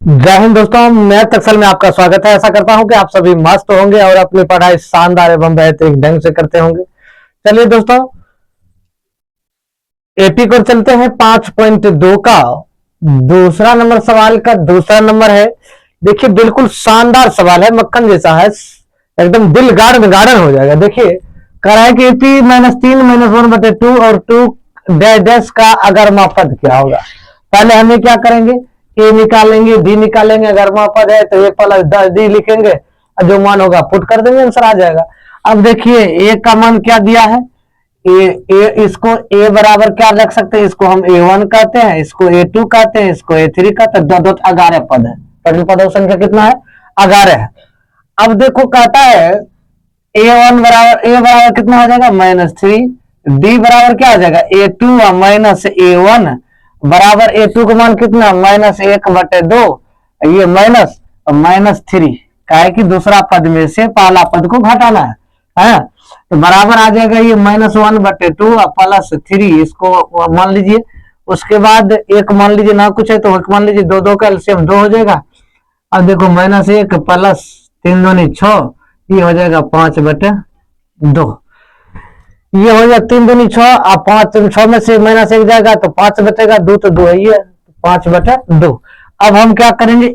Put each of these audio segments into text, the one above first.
जय हिंद दोस्तों, math Excel में आपका स्वागत है। ऐसा करता हूं कि आप सभी मस्त होंगे और अपनी पढ़ाई शानदार एवं बेहतरीन ढंग से करते होंगे। चलिए दोस्तों, एपी को चलते हैं 5.2 का दूसरा नंबर। सवाल का दूसरा नंबर है, देखिए बिल्कुल शानदार सवाल है, मक्खन जैसा है, एकदम दिल गार्डन हो जाएगा। देखिए कह रहा है कि एपी -3 -1/2 और 2 डैश का अगरमा पद क्या होगा। पहले हमें क्या करेंगे, ए निकालेंगे, डी निकालेंगे, अगरमा पद है तो ए प्लस 10 डी लिखेंगे, जो मान होगा पुट कर देंगे, आंसर आ जाएगा। अब देखिए ए का मान क्या दिया है, इसको ए बराबर क्या रख सकते हैं, इसको हम A1 कहते हैं, इसको A2 कहते हैं, इसको A3 कहते हैं। दो 11 पद है, पद पदों संख्या कितना है, 11 है। अब देखो कहता है A1 बराबर ए बराबर कितना हो जाएगा -3, डी बराबर क्या हो जाएगा A2 -A1 बराबर A2 का मान कितना -1/2, ये -3 का है कि दूसरा पद में से पहला पद को घटाना है। तो बराबर आ जाएगा ये -1/2 +3, इसको मान लीजिए। उसके बाद एक मान लीजिए ना कुछ है तो एक मान लीजिए, दो का एलसीएम 2 हो जाएगा। अब देखो -1 + 3 दूनी 6, ये हो जाएगा 5/2, ये हो जाएगा 3 दूनी 6, अब 6 में से -1 जाएगा तो 5 बचेगा, 2 तो 2 है, ये 5/2। अब हम क्या करेंगे,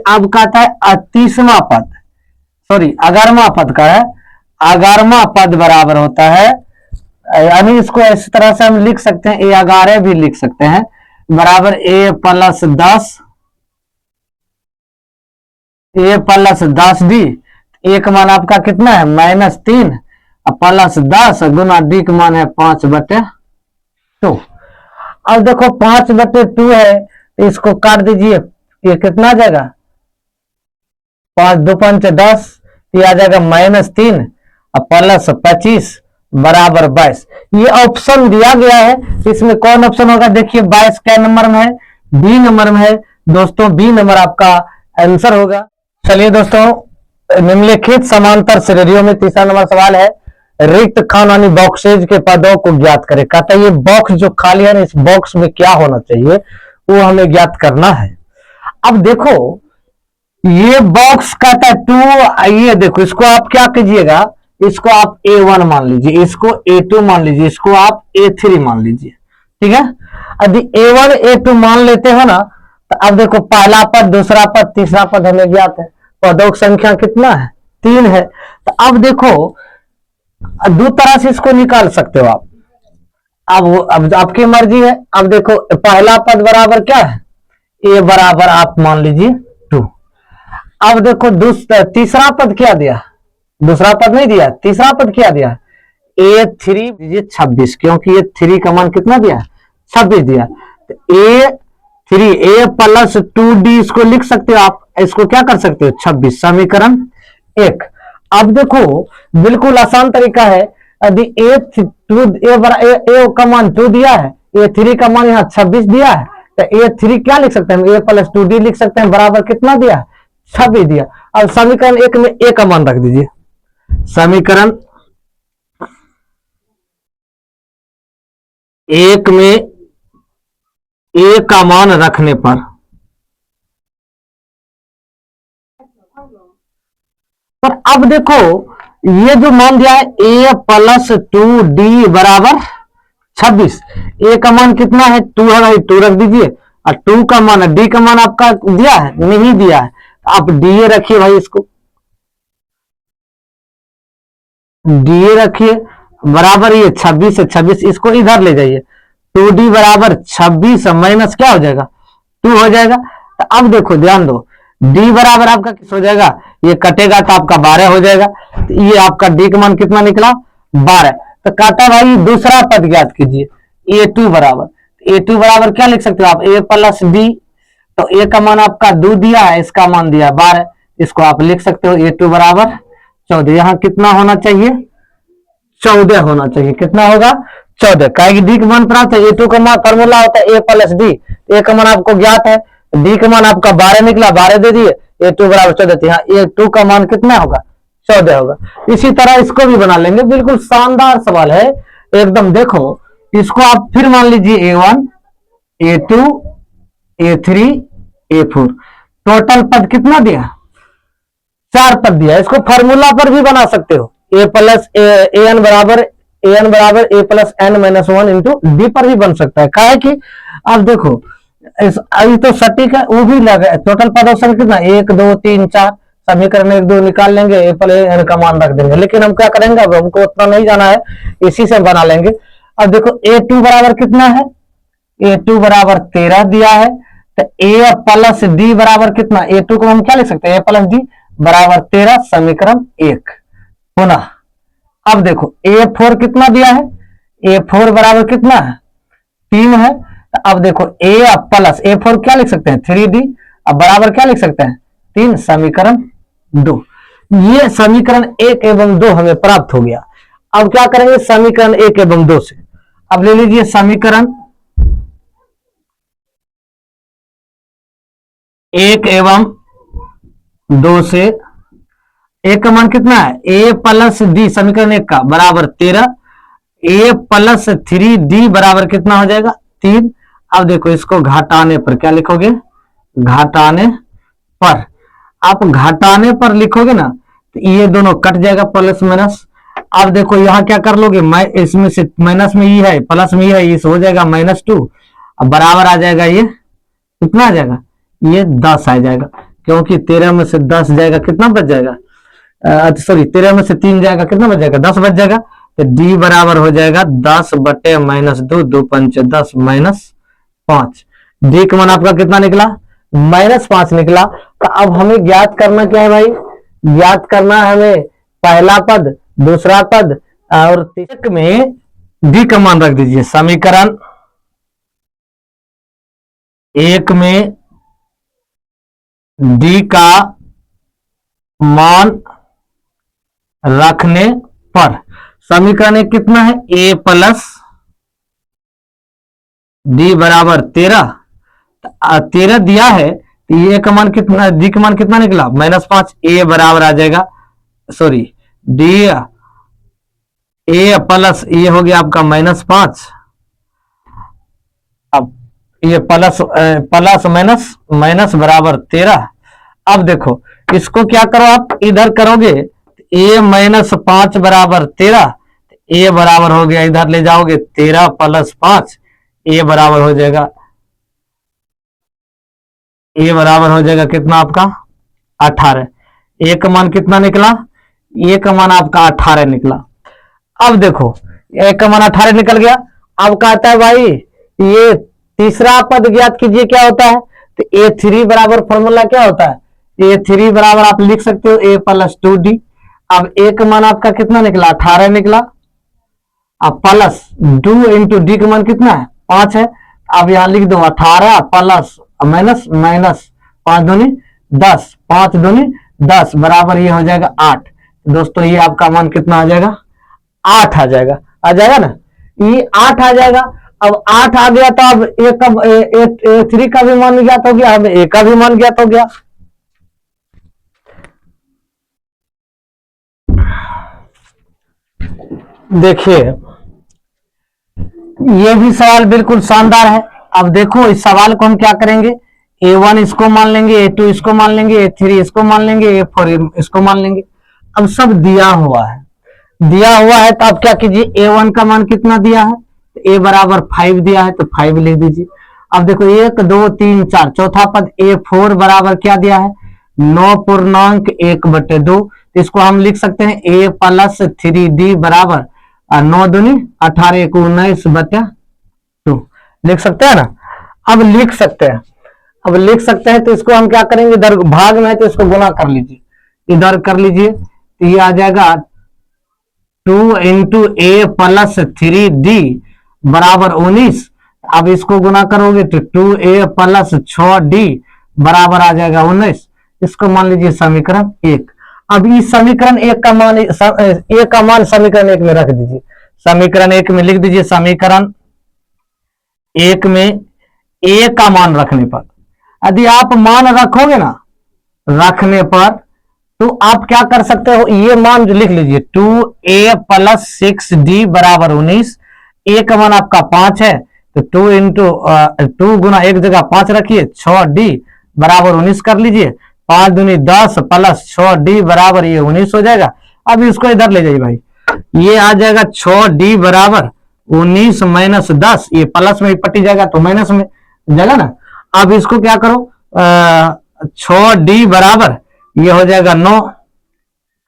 अब कहता है तीसवा पद, सॉरी 11वां पद का है, 11वां पद बराबर होता है, यानी इसको इस तरह से हम लिख सकते हैं, A11 भी लिख सकते हैं, बराबर A + 10D। एक मान आपका कितना है -3 + 10 गुना डी का मान है 5/2। अब देखो 5/2 है तो इसको काट दीजिए, ये कितना आ जाएगा 5 2 5 10, ये आ जाएगा -3 + 25 बराबर 22। ये ऑप्शन दिया गया है, इसमें कौन ऑप्शन होगा, देखिए 22 क्या नंबर में है, बी नंबर में है दोस्तों, बी नंबर आपका आंसर होगा। चलिए दोस्तों, निम्नलिखित समांतर श्रेणियों में तीसरा नंबर सवाल है, रिक्त खाली बॉक्सेज के पदों को ज्ञात करें। कहता है ये बॉक्स जो खाली है ना, इस बॉक्स में क्या होना चाहिए वो हमें ज्ञात करना है। अब देखो ये बॉक्स कहता है 2, ये देखो इसको आप क्या कीजिएगा, इसको आप A1 मान लीजिए, इसको A2 मान लीजिए, इसको आप A3 मान लीजिए, ठीक है। यदि A1 A2 मान लेते हो ना, तो अब देखो पहला पद, दूसरा पद, तीसरा पद हमें ज्ञात है, पदों की संख्या कितना है 3 है। तो अब देखो दो तरह से इसको निकाल सकते हो आप, अब आपकी मर्जी है। अब देखो पहला पद बराबर क्या है, ए बराबर आप मान लीजिए 2। अब देखो तीसरा पद क्या दिया, दूसरा पद नहीं दिया, तीसरा पद क्या दिया, A3 दीजिए 26, क्योंकि ये 3 का मान कितना दिया 26 दिया। तो A3 A + 2D इसको लिख सकते हो आप, इसको क्या कर सकते हो 26, समीकरण 1। अब देखो बिल्कुल आसान तरीका है, यदि A का मान 2 दिया है, A3 का मान यहाँ 26 दिया है, तो A3 क्या लिख सकते हैं, A + 2D लिख सकते हैं, बराबर कितना दिया 26 दिया। अब समीकरण 1 में A का मान रख दीजिए, समीकरण 1 में A का मान रखने पर अब देखो ये जो मान दिया है A + 2D बराबर 26, A का मान कितना है 2 है भाई, 2 रख दीजिए, और 2 का मान है, D का मान आपका दिया है नहीं दिया है, आप DA रखिए भाई, इसको DA रखिए, बराबर ये 26 है, 26 इसको इधर ले जाइए, 2D बराबर 26 माइनस क्या हो जाएगा 2 हो जाएगा। तो अब देखो ध्यान दो, D बराबर आपका किस हो जाएगा, ये कटेगा तो आपका 12 हो जाएगा, तो ये आपका D का मान कितना निकला 12। तो कहता भाई दूसरा पद ज्ञात कीजिए, A2 बराबर, A2 बराबर क्या लिख सकते हो आप A + D, तो A का मान आपका 2 दिया है, इसका मान दिया 12, इसको आप लिख सकते हो A2 बराबर 14। यहाँ कितना होना चाहिए 14 होना चाहिए, कितना होगा 14, का डी का मान प्राप्त है, A2 का मान फॉर्मूला होता है A + D, A का मान आपको ज्ञात है, डी का मान आपका 12 निकला, 12 दे दिए, A2 बराबर 14, यहाँ A2 का मान कितना होगा 14 होगा। इसी तरह इसको भी बना लेंगे, बिल्कुल शानदार सवाल है एकदम। देखो इसको आप फिर मान लीजिए A1 A2 A3 A4, total पद कितना दिया, 4 पद दिया। इसको फॉर्मूला पर भी बना सकते हो, ए प्लस ए एन बराबर A plus N minus 1 into D पर भी बन सकता है। क्या है कि अब देखो अभी तो सटीक है, वो भी लगा टोटल पद ऑप्शन कितना 1 2 3 4, समीकरण 1 2 निकाल लेंगे, ए प्लस एन का मान रख देंगे। लेकिन हम क्या करेंगे, अब हमको उतना नहीं जाना है, इसी से बना लेंगे। अब देखो ए2 बराबर कितना है, ए2 बराबर 13 दिया है, तो ए प्लस डी बराबर कितना, ए2 को हम क्या लिख सकते हैं, ए प्लस डी बराबर 13, समीकरण 1 होना। अब देखो ए4 कितना दिया है, ए4 बराबर कितना है 3 है। तो अब देखो ए प्लस ए4 क्या लिख सकते हैं 3d, अब बराबर क्या लिख सकते हैं 3, समीकरण 2। ये समीकरण 1 एवं 2 हमें प्राप्त हो गया। अब क्या करेंगे समीकरण 1 एवं 2 से, अब ले लीजिए समीकरण 1 एवं 2 से ए का मान कितना है, ए प्लस डी समीकरण 1 का बराबर 13, ए प्लस 3d बराबर कितना हो जाएगा 3। अब देखो इसको घटाने पर क्या लिखोगे, घटाने पर, आप घटाने पर लिखोगे ना तो ये दोनों कट जाएगा प्लस माइनस। अब देखो यहां क्या कर लोगे, इसमें से माइनस में ये है प्लस में ये है, इस हो जाएगा -2, अब बराबर आ जाएगा ये कितना आ जाएगा, ये 10 आ जाएगा, क्योंकि 13 में से 10 जाएगा कितना बच जाएगा, सॉरी 13 में से 3 जाएगा कितना बच जाएगा 10 बच जाएगा। तो डी बराबर हो जाएगा 10 बटे -2, 2 पंच 10 -5। डी का मान आपका कितना निकला -5 निकला। तो अब हमें ज्ञात करना क्या है भाई, ज्ञात करना है हमें पहला पद, दूसरा पद और तीसरे में डी का मान रख दीजिए। समीकरण 1 में डी का मान रखने पर समीकरण 1 कितना है, ए प्लस डी बराबर 13, 13 दिया है तो ए का मान कितना, डी का मान कितना निकला -5, ए बराबर आ जाएगा, सॉरी डी ए प्लस ये हो गया आपका -5, अब ये प्लस प्लस माइनस माइनस बराबर 13। अब देखो इसको क्या करो आप इधर करोगे, ए -5 बराबर 13, ए बराबर हो गया इधर ले जाओगे 13 + 5, ए बराबर हो जाएगा, ए बराबर हो जाएगा कितना आपका 18। ए का मान कितना निकला, ए का मान आपका 18 निकला। अब देखो ए का मान 18 निकल गया। अब कहता है भाई ये तीसरा पद ज्ञात कीजिए, क्या होता है, तो A3 बराबर फॉर्मूला क्या होता है, A3 बराबर आप लिख सकते हो A + 2D। अब ए का मान आपका कितना निकला 18 निकला, अब प्लस 2 इंटू डी का मान कितना है 5 है। अब यहां लिख दो 18 प्लस माइनस माइनस 5 दूनी 10, 5 दूनी 10 बराबर ये हो जाएगा 8। दोस्तों ये आपका मान कितना आ जाएगा 8 आ जाएगा, आ जाएगा ना, ये 8 आ जाएगा। अब 8 आ गया तो अब A3 का भी मान ज्ञात हो गया, अब ए का भी मान ज्ञात हो गया। देखिए ये भी सवाल बिल्कुल शानदार है। अब देखो इस सवाल को हम क्या करेंगे, A1 इसको मान लेंगे, A2 इसको मान लेंगे, A3 इसको मान लेंगे, A4 इसको मान लेंगे। अब सब दिया हुआ है, दिया हुआ है तो अब क्या कीजिए, A1 का मान कितना दिया है, A बराबर 5 दिया है तो 5 लिख दीजिए। अब देखो 1 2 3 4 चौथा पद A4 बराबर क्या दिया है 9.1/2, तो इसको हम लिख सकते हैं A + 3D बराबर 9 दूनी 18 × 19/2 लिख सकते हैं ना। अब लिख सकते हैं, अब लिख सकते हैं तो इसको हम क्या करेंगे, इधर भाग में है तो इसको गुना कर लीजिए, इधर कर लीजिए तो ये आ जाएगा 2 × A + 3D बराबर 19। अब इसको गुना करोगे तो 2A + 6D बराबर आ जाएगा 19। इसको मान लीजिए समीकरण 1। अब इस समीकरण 1 का मान ए का मान समीकरण 1 में रख दीजिए, समीकरण 1 में लिख दीजिए, समीकरण 1 में ए का मान रखने पर, यदि आप मान रखोगे ना रखने पर तो आप क्या कर सकते हो, ये मान जो लिख लीजिए 2A + 6D बराबर 19। ए का मान आपका 5 है तो 2 गुना एक जगह 5 रखिए 6D बराबर 19 कर लीजिए। 5 दूनी 10 प्लस 6d बराबर ये 19 हो जाएगा। अब इसको इधर ले जाइए भाई, ये आ जाएगा 6d बराबर 19 माइनस 10, ये प्लस में ही पट्टी जाएगा तो माइनस में जाएगा ना। अब इसको क्या करो, 6d बराबर ये हो जाएगा 9,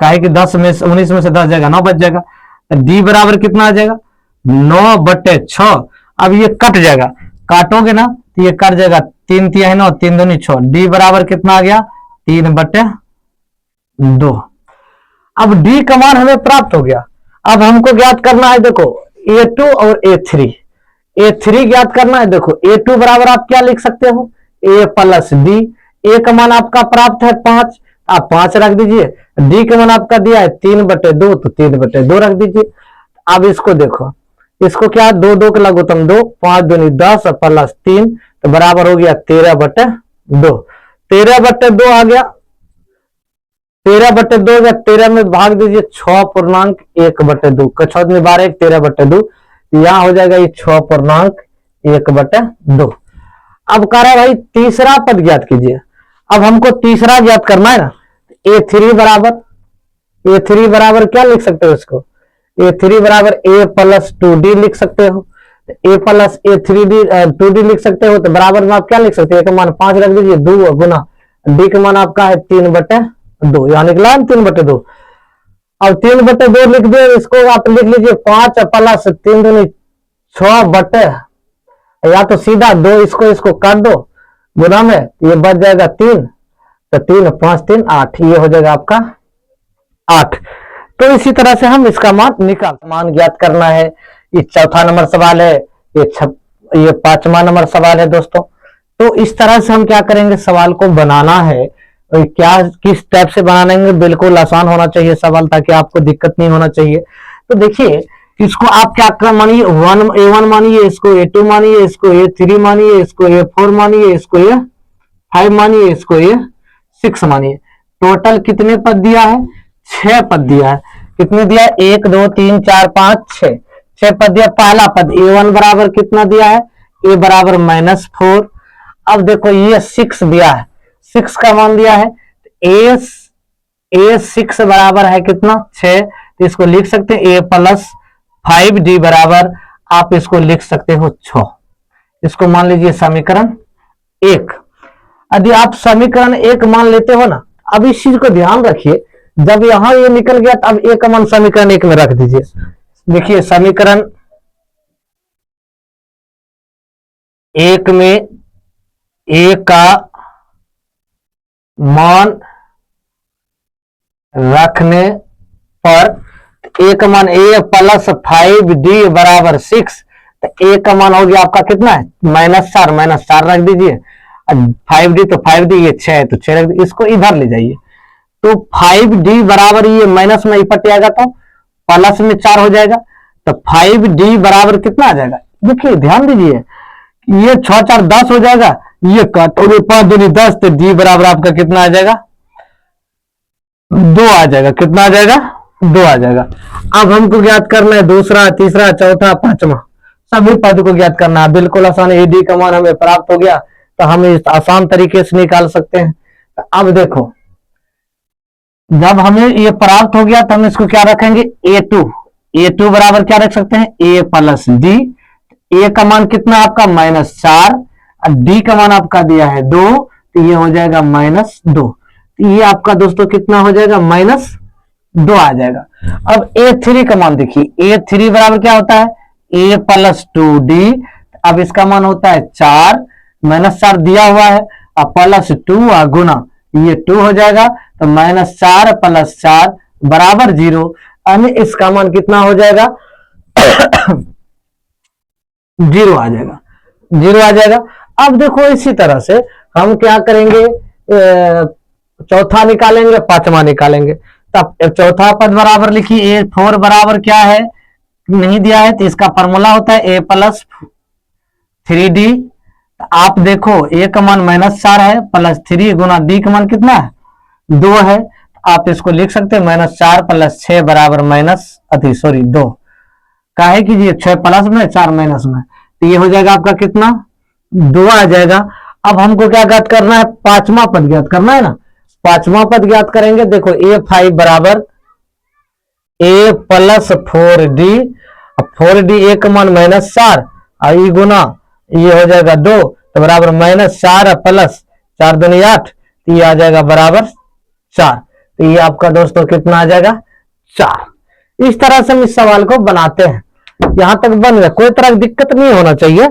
काहे कि 10 में 19 में से 10 जाएगा 9 बच जाएगा। d बराबर कितना आ जाएगा 9/6। अब ये कट जाएगा, काटोगे ना तो ये कट जाएगा, 3 तिया है 9, 3 दूनी 6, d बराबर कितना आ गया 3/2। अब d का मान हमें प्राप्त हो गया। अब हमको ज्ञात करना है, देखो a2 और a3 ज्ञात करना है। देखो a2 बराबर आप क्या लिख सकते हो, a प्लस d। a का मान आपका प्राप्त है 5, आप 5 रख दीजिए। d का मान आपका दिया है 3/2, तो 3/2 रख दीजिए। अब इसको देखो, इसको क्या 2 2 का लघुत्तम 2, 5 दूनी 10 प्लस 3 तो बराबर हो गया 13/2। 13/2 आ गया, 13/2 या 13 में भाग दीजिए 6.1/2, 6 में 12 13/2, यहां हो जाएगा ये 6.1/2। अब कह रहा है भाई तीसरा पद ज्ञात कीजिए। अब हमको तीसरा ज्ञात करना है ना, a3 बराबर क्या लिख सकते हो इसको, a3 बराबर a प्लस 2d लिख सकते हो। a प्लस a3d 2d लिख सकते हो, तो बराबर में आप क्या लिख सकते हो, a का मान 5 रख दीजिए, 2 गुना d का मान आपका है 3/2, यहां निकला 3/2। अब 3/2 लिख दिए, इसको आप लिख लीजिए 5 प्लस 3 दूनी 6 या तो सीधा 2 इसको काट दो गुना में, ये बच जाएगा 3, तो 3 5 3 8, ये हो जाएगा आपका 8। तो इसी तरह से हम इसका मान ज्ञात करना है। ये चौथा नंबर सवाल है, ये 5वां नंबर सवाल है दोस्तों। तो इस तरह से हम क्या करेंगे, सवाल को बनाना है। क्या किस टाइप से बनाएंगे, बिल्कुल आसान होना चाहिए सवाल, ताकि आपको दिक्कत नहीं होना चाहिए। तो देखिए इसको आप क्या मानिए, a1 मानिए, इसको a2 मानिए, इसको a3 मानिए, इसको a4 मानिए, इसको a5 मानिए, इसको a6 मानिए। टोटल कितने पद दिया है, 6 पद दिया है। कितने दिया है, 1 2 3 4 5 6 पद दिया। पहला पद a1 बराबर कितना दिया है, a बराबर -4। अब देखो ये 6 दिया है, 6 का मान दिया है, a6 बराबर है कितना 6, तो इसको लिख सकते हैं a प्लस 5d बराबर, आप इसको लिख सकते हो 6। इसको मान लीजिए समीकरण 1। यदि आप समीकरण 1 मान लेते हो ना, अब इस चीज को ध्यान रखिए, जब यहां ये निकल गया तो अब a का मान समीकरण 1 में रख दीजिए। देखिए समीकरण 1 में a का मान रखने पर a का मान a प्लस 5d बराबर 6, तो a का मान हो गया आपका कितना है -4 रख दीजिए। 5d तो 5d, ये 6 है तो 6 रख दीजिए। इसको इधर ले जाइए, तो 5d बराबर ये माइनस में इपट आएगा तो प्लस में 4 हो जाएगा, तो 5d बराबर कितना आ जाएगा। देखिए ध्यान दीजिए, ये 6 4 10 हो जाएगा, ये काटोगे 5 दूनी 10, तो d बराबर आपका कितना आ जाएगा 2 आ जाएगा। कितना आ जाएगा 2 आ जाएगा। अब हमको ज्ञात करना है दूसरा, तीसरा, चौथा, 5वां, सभी पद को ज्ञात करना है। बिल्कुल आसान, ad का मान हमें प्राप्त हो गया, तो हम इस आसान तरीके से निकाल सकते हैं। तो अब देखो, जब हमें ये प्राप्त हो गया तो हम इसको क्या रखेंगे, a2 बराबर क्या रख सकते हैं, a प्लस d। a का मान कितना आपका -4, और d का मान आपका दिया है 2, तो ये हो जाएगा -2। तो ये आपका दोस्तों कितना हो जाएगा, -2 आ जाएगा। अब a3 का मान देखिए, a3 बराबर क्या होता है, a प्लस 2d। अब इसका मान होता है 4, -4 दिया हुआ है, और प्लस 2 गुना ये 2 हो जाएगा, तो -4 + 4 बराबर 0, यानी इसका मान कितना हो जाएगा 0 आ जाएगा, 0 आ जाएगा। अब देखो इसी तरह से हम क्या करेंगे, चौथा निकालेंगे, 5वां निकालेंगे। तब चौथा पद बराबर लिखिए, a4 बराबर क्या है, नहीं दिया है, तो इसका फॉर्मूला होता है a प्लस 3d। आप देखो a का मान -4 है, प्लस 3 गुना d का मान कितना है 2 है, आप इसको लिख सकते हैं -4 + 6 बराबर 2। काहे कीजिए 6 प्लस में 4 माइनस में, तो ये हो जाएगा आपका कितना 2 आ जाएगा। अब हमको क्या ज्ञात करना है, पांचवा पद ज्ञात करना है ना। पांचवा पद ज्ञात करेंगे। देखो A5 बराबर A plus 4D, 4D A का मान -4 और ई गुना ये हो जाएगा 2 तो बराबर -4 प्लस 4 दूनी 8, तो ये आ जाएगा बराबर 4। तो ये आपका दोस्तों कितना आ जाएगा 4। इस तरह से हम इस सवाल को बनाते हैं। यहां तक बन गया, कोई तरह की दिक्कत नहीं होना चाहिए।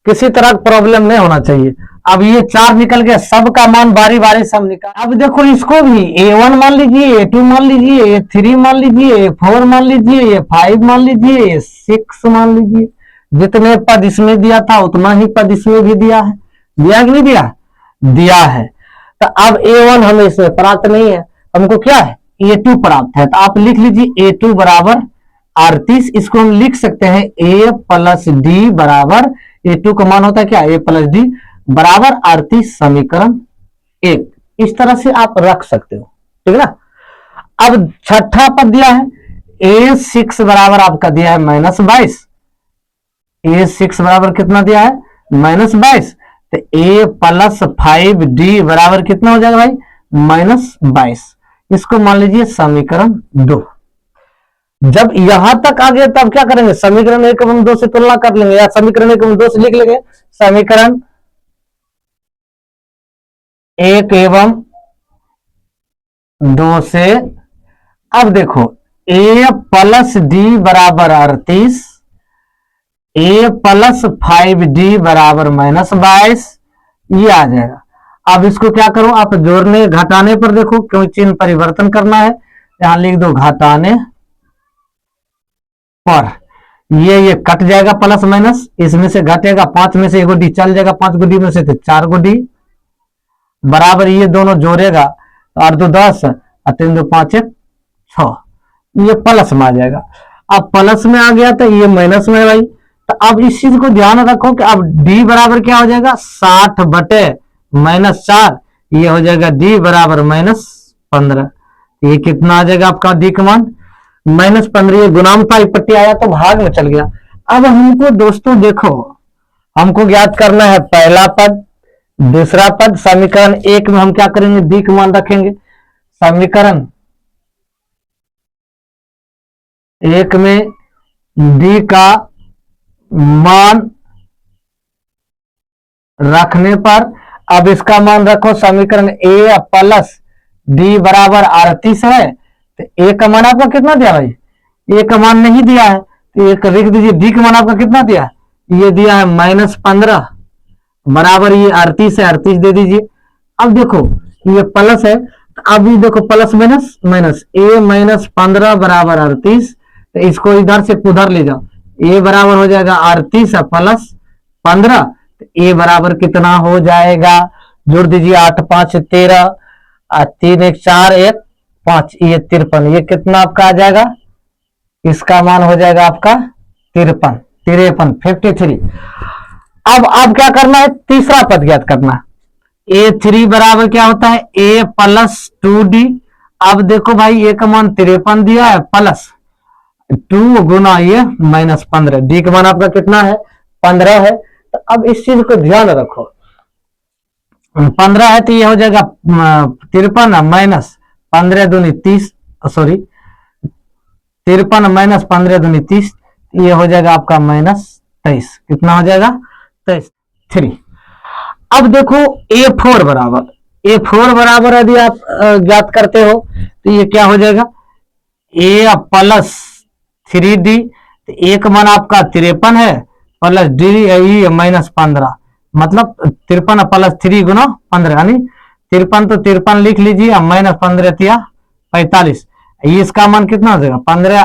किसी तरह का प्रॉब्लम नहीं होना चाहिए। अब ये 4 निकल गया, सबका मान बारी बारी सब निकल। अब देखो इसको भी A1 मान लीजिए, A2 मान लीजिए, A3 मान लीजिए, A4 मान लीजिए, A5 मान लीजिए, A6 मान लीजिए। जितने पद इसमें दिया था उतना ही पद इसमें भी दिया है। दिया कि नहीं दिया? दिया है। तो अब A1 हमें इसमें प्राप्त नहीं है, हमको क्या है A2 प्राप्त है। तो आप लिख लीजिए A2 बराबर 38। इसको हम लिख सकते हैं A प्लस डी बराबर, A2 का मान होता है क्या, A प्लस डी बराबर 38 समीकरण 1। इस तरह से आप रख सकते हो, ठीक है ना। अब छठा पद दिया है A6 बराबर आपका दिया है -22। A6 बराबर कितना दिया है -22। तो A प्लस 5D बराबर कितना हो जाएगा भाई -22। इसको मान लीजिए समीकरण 2। जब यहां तक आ गया तब क्या करेंगे, समीकरण 1 एवं 2 से तुलना कर लेंगे, या समीकरण 1 एवं 2 से लिख लेंगे समीकरण 1 एवं 2 से। अब देखो A प्लस डी बराबर 38, A प्लस 5D बराबर -22, ये आ जाएगा। अब इसको क्या करो, आप जोड़ने घटाने पर देखो क्यों चिन्ह परिवर्तन करना है, यहां लिख दो घटाने पर। ये कट जाएगा प्लस माइनस, इसमें से घटेगा 5 में से 1 डी चल जाएगा, 5 डी में से 4 डी बराबर ये दोनों जोड़ेगा 8 2 10 और 3 2 5 1 6, ये प्लस में आ जाएगा। अब प्लस में आ गया तो ये माइनस में है भाई। तो अब इस चीज को ध्यान रखो कि अब डी बराबर क्या हो जाएगा 60 बटे -4, ये हो जाएगा डी बराबर -15। ये कितना आ जाएगा आपका डी का मान -15। गुणाम था, पट्टी आया तो भाग में चल गया। अब हमको दोस्तों देखो, हमको ज्ञात करना है पहला पद, दूसरा पद। समीकरण 1 में हम क्या करेंगे, डी का मान रखेंगे। समीकरण 1 में डी का मान रखने पर अब इसका मान रखो, समीकरण A प्लस डी बराबर 38 है। तो A का मान आपका कितना दिया भाई, A का मान नहीं दिया है तो एक लिख दीजिए। डी का मान आपका कितना दिया, ये दिया है -15 बराबर ये 38 है, 38 दे दीजिए। अब देखो ये प्लस है, तो अब ये देखो प्लस माइनस माइनस, A -15 बराबर 38। तो इसको इधर से उधर ले जाओ, A बराबर हो जाएगा 38 प्लस 15। तो A बराबर कितना हो जाएगा, जोड़ दीजिए 8 5 13 और 3 1 4 1 5, ये 53। ये कितना आपका आ जाएगा, इसका मान हो जाएगा आपका 53। अब क्या करना है, तीसरा पद ज्ञात करना है। A3 बराबर क्या होता है A प्लस 2D। अब देखो भाई A का मान 53 दिया है, प्लस 2 गुना ये -15, डी का मान आपका कितना है 15 है। तो अब इस चीज को ध्यान रखो, 15 है तो ये हो जाएगा 53 माइनस 15 दूनी 30, सॉरी 53 माइनस 15 दूनी 30, ये हो जाएगा आपका -23। कितना हो जाएगा 23। अब देखो A4 बराबर यदि आप ज्ञात करते हो तो ये क्या हो जाएगा A प्लस 3D। A का मान आपका 53 है, प्लस डी -15, मतलब 53 प्लस 3 गुना 15, यानी 53 तो 53 लिख लीजिए, -15 तिया 45। इसका मान कितना हो जाएगा 15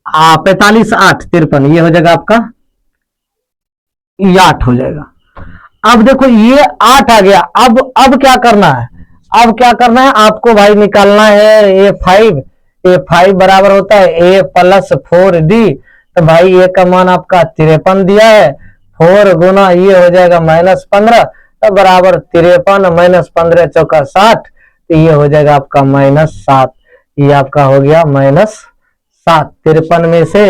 45 8 53, ये हो जाएगा आपका, ये 8 हो जाएगा। अब देखो ये 8 आ गया। अब क्या करना है, आपको भाई निकालना है A5 बराबर होता है A प्लस 4D। तो भाई A का मान आपका 53 दिया है, 4 गुना ये हो जाएगा -15, तो बराबर 53 -15 चौका 60, तो ये हो जाएगा आपका -7। ये आपका हो गया -7। 53 में से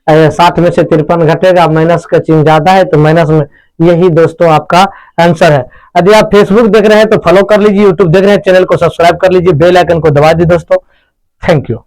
60 में से 53 घटेगा, माइनस का चिन्ह ज्यादा है तो माइनस में, यही दोस्तों आपका आंसर है। यदि आप फेसबुक देख रहे हैं तो फॉलो कर लीजिए, यूट्यूब देख रहे हैं चैनल को सब्सक्राइब कर लीजिए, बेल आइकन को दबा दीजिए दोस्तों। Thank you.